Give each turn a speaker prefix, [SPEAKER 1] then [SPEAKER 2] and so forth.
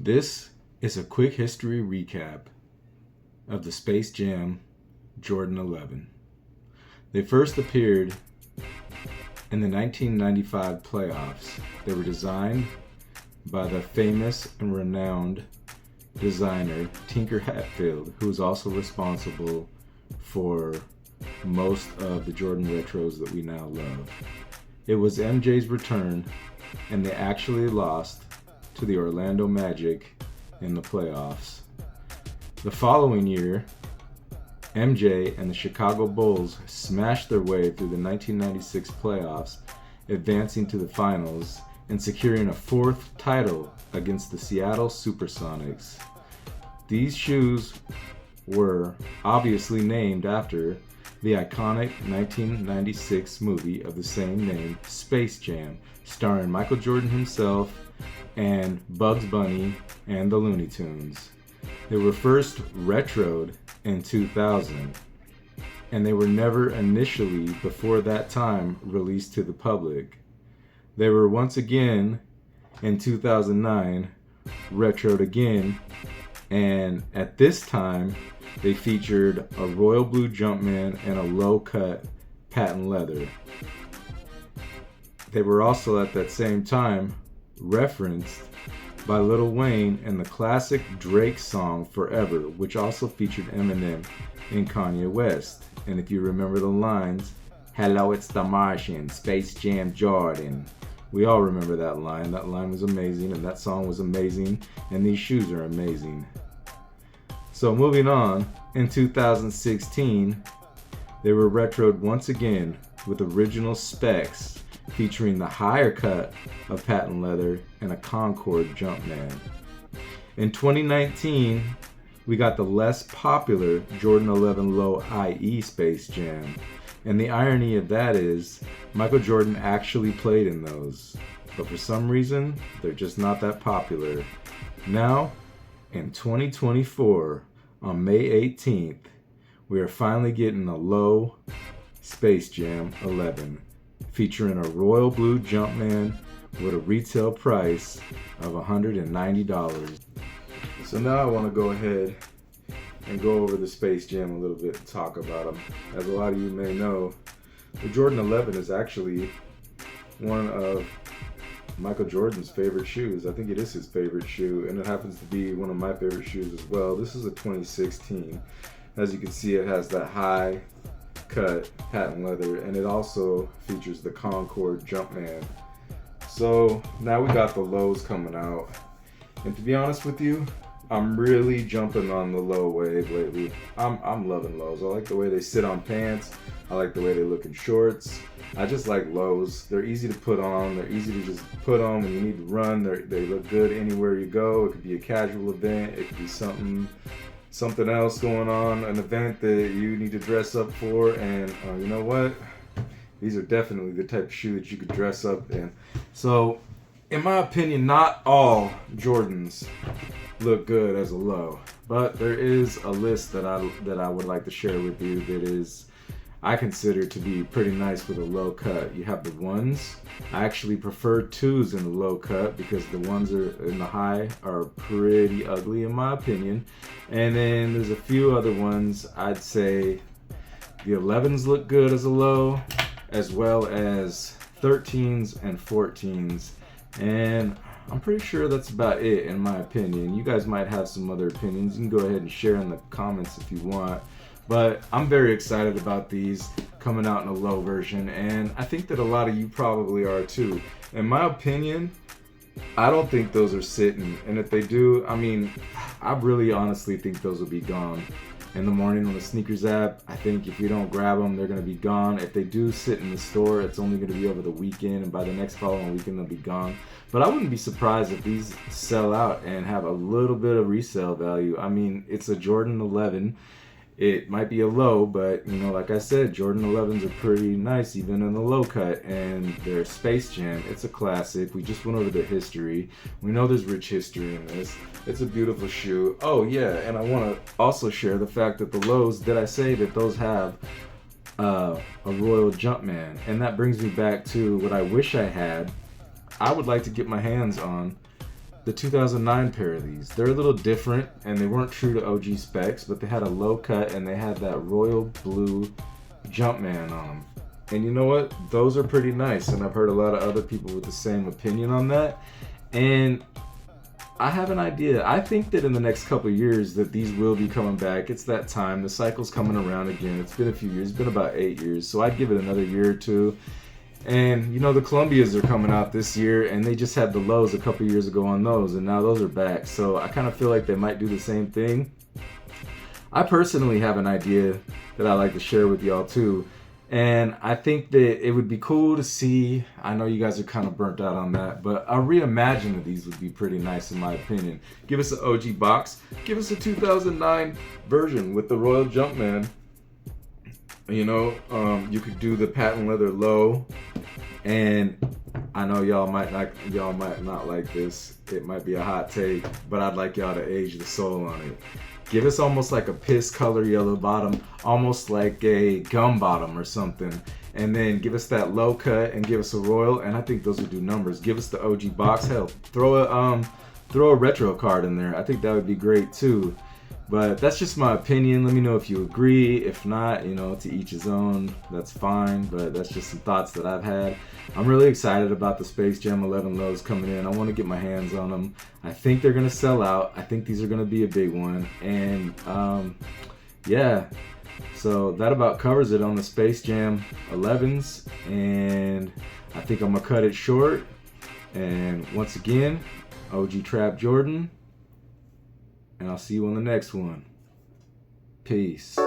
[SPEAKER 1] This is a quick history recap of the Space Jam Jordan 11. They first appeared in the 1995 playoffs. They were designed by the famous and renowned designer Tinker Hatfield, who is also responsible for most of the Jordan retros that we now love. It was MJ's return, and they actually lost to the Orlando Magic in the playoffs. The following year, MJ and the Chicago Bulls smashed their way through the 1996 playoffs, advancing to the finals and securing a fourth title against the Seattle Supersonics. These shoes were obviously named after the iconic 1996 movie of the same name, Space Jam, starring Michael Jordan himself and Bugs Bunny and the Looney Tunes. They were first retroed in 2000, and they were never initially, before that time, released to the public. They were once again, in 2009, retroed again, and at this time, they featured a royal blue Jumpman and a low-cut patent leather. They were also at that same time referenced by Lil Wayne in the classic Drake song Forever, which also featured Eminem and Kanye West. And if you remember the lines, "Hello, it's the Martian, Space Jam Jordan." We all remember that line. That line was amazing, and that song was amazing, and these shoes are amazing. So moving on, in 2016, they were retroed once again with original specs featuring the higher cut of patent leather and a Concord Jumpman. In 2019, we got the less popular Jordan 11 Low IE Space Jam. And the irony of that is, Michael Jordan actually played in those. But for some reason, they're just not that popular. Now, in 2024, on May 18th, we are finally getting a low Space Jam 11, featuring a royal blue Jumpman with a retail price of $190. So now I want to go ahead and go over the Space Jam a little bit and talk about them. As a lot of you may know, the Jordan 11 is actually one of Michael Jordan's favorite shoes. I think it is his favorite shoe, and it happens to be one of my favorite shoes as well. This is a 2016. As you can see, it has that high cut patent leather, and it also features the Concord Jumpman. So now we got the lows coming out, and to be honest with you, I'm really jumping on the low wave lately. I'm loving lows. I like the way they sit on pants. I like the way they look in shorts. I just like lows. They're easy to put on. They're easy to just put on when you need to run. They look good anywhere you go. It could be a casual event. It could be something else going on, an event that you need to dress up for. And you know what? These are definitely the type of shoe that you could dress up in. So, in my opinion, not all Jordans look good as a low, but there is a list that I would like to share with you that is I consider to be pretty nice with a low cut. You have the ones. I actually prefer twos in the low cut because the ones are in the high are pretty ugly in my opinion. And then there's a few other ones. I'd say the 11s look good as a low, as well as 13s and 14s. And I'm pretty sure that's about it in my opinion. You guys might have some other opinions. You can go ahead and share in the comments if you want. But I'm very excited about these coming out in a low version, and I think that a lot of you probably are too. In my opinion, I don't think those are sitting, and if they do, I really honestly think those will be gone in the morning on the sneakers app. I think if you don't grab them, they're going to be gone. If they do sit in the store, it's only going to be over the weekend, and by the next following weekend, they'll be gone. But I wouldn't be surprised if these sell out and have a little bit of resale value. It's a Jordan 11. It might be a low, but like I said, Jordan 11s are pretty nice even in the low cut, and they're Space Jam. It's a classic. We just went over the history. We know there's rich history in this. It's a beautiful shoe. Oh yeah, and I want to also share the fact that the lows, did I say that those have a royal Jumpman? And that brings me back to what I wish I had. I would like to get my hands on the 2009 pair of these. They're a little different, and they weren't true to OG specs, but they had a low cut, and they had that royal blue Jumpman on them. And you know what? Those are pretty nice, and I've heard a lot of other people with the same opinion on that. And I have an idea. I think that in the next couple of years that these will be coming back. It's that time. The cycle's coming around again. It's been a few years. It's been about 8 years. So I'd give it another year or two. And, you know, the Columbias are coming out this year, and they just had the lows a couple years ago on those, and now those are back. So I kind of feel like they might do the same thing. I personally have an idea that I'd like to share with y'all too. And I think that it would be cool to see, I know you guys are kind of burnt out on that, but a reimagining of these would be pretty nice in my opinion. Give us an OG box. Give us a 2009 version with the Royal Jumpman. You know, you could do the patent leather low, and I know y'all might not like this. It might be a hot take, but I'd like y'all to age the sole on it. Give us almost like a piss color yellow bottom, almost like a gum bottom or something, and then give us that low cut and give us a royal, and I think those would do numbers. Give us the OG box. Hell, throw a retro card in there. I think that would be great too. But that's just my opinion. Let me know if you agree. If not, you know, to each his own. That's fine. But that's just some thoughts that I've had. I'm really excited about the Space Jam 11 lows coming in. I want to get my hands on them. I think they're going to sell out. I think these are going to be a big one. And yeah. So that about covers it on the Space Jam 11s. And I think I'm going to cut it short. And once again, OG Trap Jordan. And I'll see you on the next one. Peace.